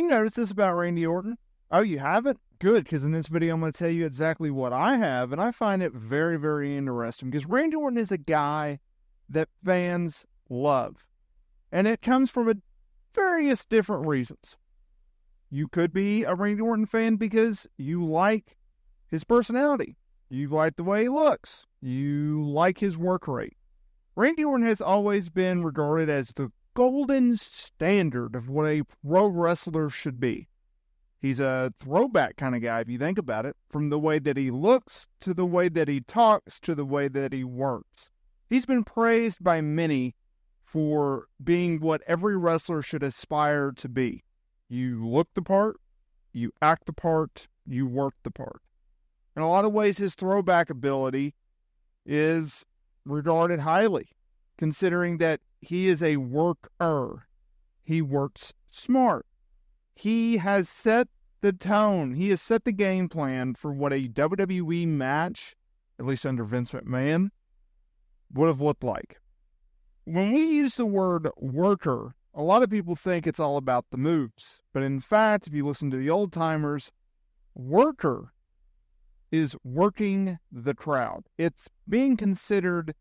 you notice this about Randy Orton? Oh, you haven't? Good, because in this video I'm going to tell you exactly what I have, and I find it very, very interesting, because Randy Orton is a guy that fans love, and it comes from various different reasons. You could be a Randy Orton fan because you like his personality. You like the way he looks. You like his work rate. Randy Orton has always been regarded as the golden standard of what a pro wrestler should be. He's a throwback kind of guy, if you think about it, from the way that he looks, to the way that he talks, to the way that he works. He's been praised by many for being what every wrestler should aspire to be. You look the part, you act the part, you work the part. In a lot of ways, his throwback ability is regarded highly, considering that he is a worker. He works smart. He has set the tone. He has set the game plan for what a WWE match, at least under Vince McMahon, would have looked like. When we use the word worker, a lot of people think it's all about the moves. But in fact, if you listen to the old timers, worker is working the crowd. It's being considered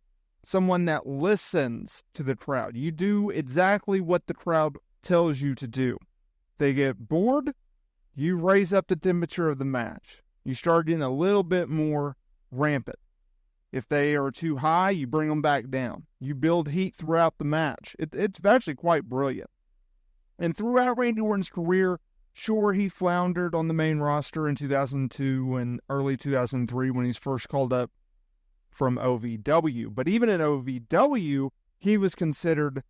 someone that listens to the crowd. You do exactly what the crowd tells you to do. They get bored, you raise up the temperature of the match. You start getting a little bit more rampant. If they are too high, you bring them back down. You build heat throughout the match. It's actually quite brilliant. And throughout Randy Orton's career, sure, he floundered on the main roster in 2002 and early 2003 when he's first called up from OVW. But even in OVW, he was considered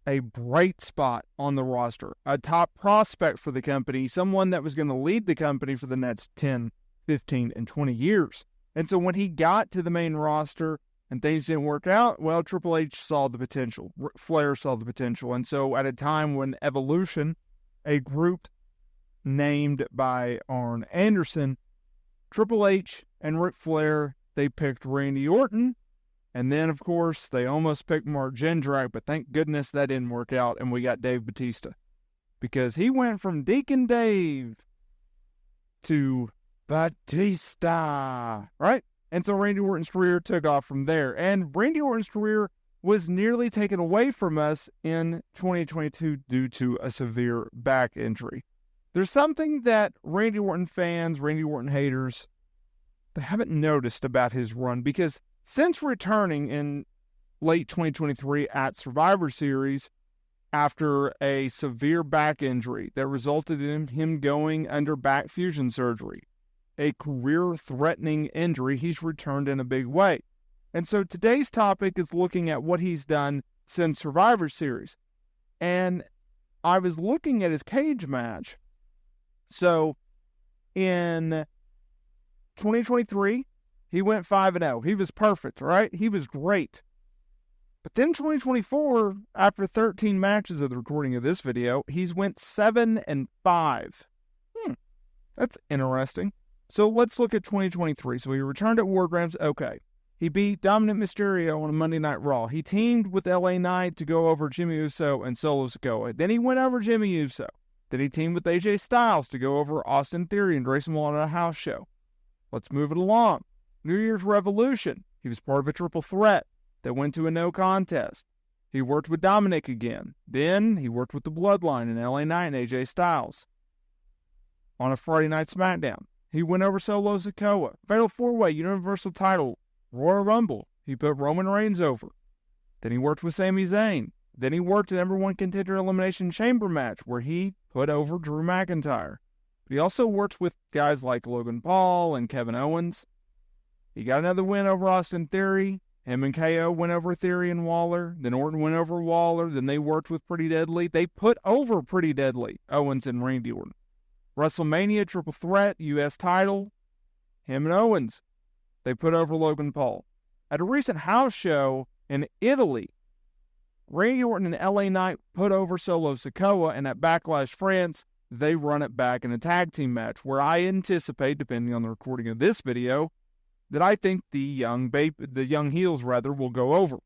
a bright spot on the roster, a top prospect for the company, someone that was going to lead the company for the next 10, 15, and 20 years. And so when he got to the main roster and things didn't work out, well, Triple H saw the potential. Flair saw the potential. And so at a time when Evolution, a group named by Arn Anderson, Triple H and Ric Flair, they picked Randy Orton. And then, of course, they almost picked Mark Jindrak, but thank goodness that didn't work out, and we got Dave Bautista. Because he went from Deacon Dave to Batista, right? And so Randy Orton's career took off from there. And Randy Orton's career was nearly taken away from us in 2022 due to a severe back injury. There's something that Randy Orton fans, Randy Orton haters, they haven't noticed about his run, because since returning in late 2023 at Survivor Series after a severe back injury that resulted in him going under back fusion surgery, a career-threatening injury, he's returned in a big way. And so today's topic is looking at what he's done since Survivor Series. And I was looking at his cage match. So in 2023, he went 5-0. He was perfect, right? He was great. But then 2024, after 13 matches of the recording of this video, he's went 7-5. That's interesting. So let's look at 2023. So he returned at War Games. Okay. He beat Dominic Mysterio on a Monday Night Raw. He teamed with LA Knight to go over Jimmy Uso and Solo Sikoa. Then he went over Jimmy Uso. Then he teamed with AJ Styles to go over Austin Theory and Grayson Waller at a house show. Let's move it along. New Year's Revolution. He was part of a triple threat that went to a no contest. He worked with Dominic again. Then he worked with the Bloodline and LA Knight and AJ Styles on a Friday Night SmackDown. He went over Solo Sikoa. Fatal 4-Way Universal title, Royal Rumble. He put Roman Reigns over. Then he worked with Sami Zayn. Then he worked an #1 contender elimination chamber match where he put over Drew McIntyre. But he also worked with guys like Logan Paul and Kevin Owens. He got another win over Austin Theory. Him and KO went over Theory and Waller. Then Orton went over Waller. Then they worked with Pretty Deadly. They put over Pretty Deadly, Owens and Randy Orton. WrestleMania Triple Threat, U.S. title. Him and Owens. They put over Logan Paul. At a recent house show in Italy, Randy Orton and LA Knight put over Solo Sikoa, and at Backlash France, they run it back in a tag team match where I anticipate, depending on the recording of this video, that I think the young heels will go over.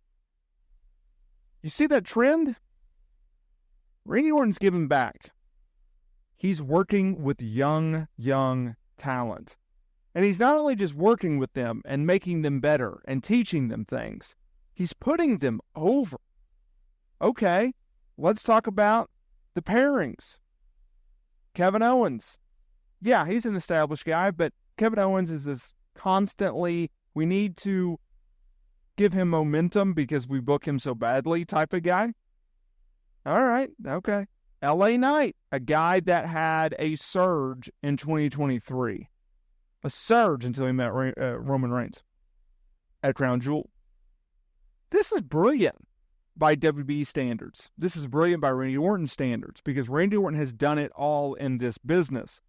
You see that trend? Randy Orton's giving back. he's working with young talent. And he's not only just working with them and making them better and teaching them things, he's putting them over. Okay, let's talk about the pairings. Kevin Owens. Yeah, he's an established guy, but Kevin Owens is this constantly, we need to give him momentum because we book him so badly type of guy. All right, okay. LA Knight, a guy that had a surge in 2023. A surge until he met Roman Reigns at Crown Jewel. This is brilliant by WB standards. This is brilliant by Randy Orton standards because Randy Orton has done it all in this business.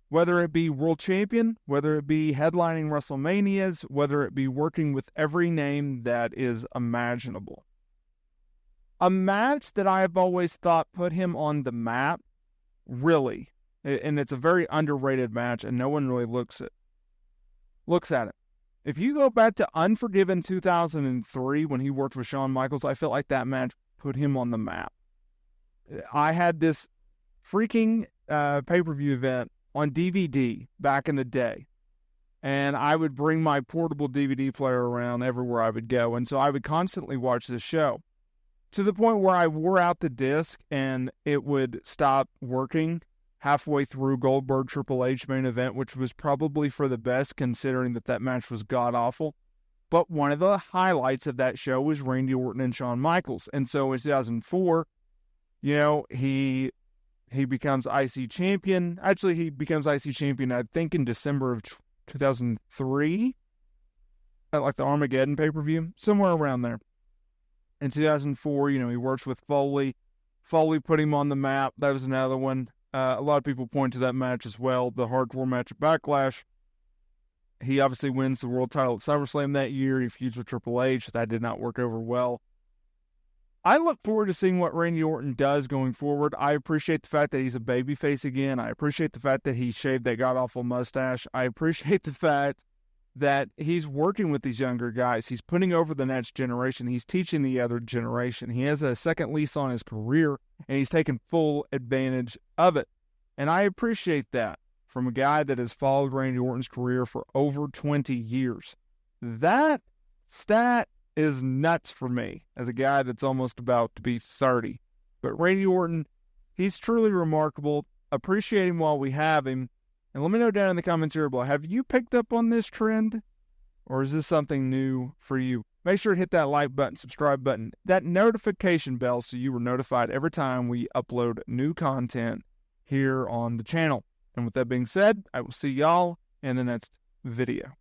Whether it be world champion, whether it be headlining WrestleManias, whether it be working with every name that is imaginable. A match that I have always thought put him on the map, really, and it's a very underrated match and no one really looks at it. If you go back to Unforgiven 2003 when he worked with Shawn Michaels, I felt like that match put him on the map. I had this freaking pay-per-view event on DVD back in the day. And I would bring my portable DVD player around everywhere I would go. And so I would constantly watch this show to the point where I wore out the disc and it would stop working halfway through Goldberg Triple H main event, which was probably for the best considering that match was god-awful. But one of the highlights of that show was Randy Orton and Shawn Michaels. And so in 2004, he becomes IC champion. Actually, he becomes IC champion, I think, in December of 2003. At like the Armageddon pay-per-view. Somewhere around there. In 2004, he works with Foley. Foley put him on the map. That was another one. A lot of people point to that match as well. The hardcore match at Backlash. He obviously wins the world title at SummerSlam that year. He feuds with Triple H. That did not work over well. I look forward to seeing what Randy Orton does going forward. I appreciate the fact that he's a babyface again. I appreciate the fact that he shaved that god-awful mustache. I appreciate the fact that he's working with these younger guys. He's putting over the next generation. He's teaching the other generation. He has a second lease on his career, and he's taking full advantage of it. And I appreciate that from a guy that has followed Randy Orton's career for over 20 years. That stat is nuts for me as a guy that's almost about to be 30. But Randy Orton, he's truly remarkable. Appreciate him while we have him. And let me know down in the comments here below, have you picked up on this trend? Or is this something new for you? Make sure to hit that like button, subscribe button, that notification bell so you are notified every time we upload new content here on the channel. And with that being said, I will see y'all in the next video.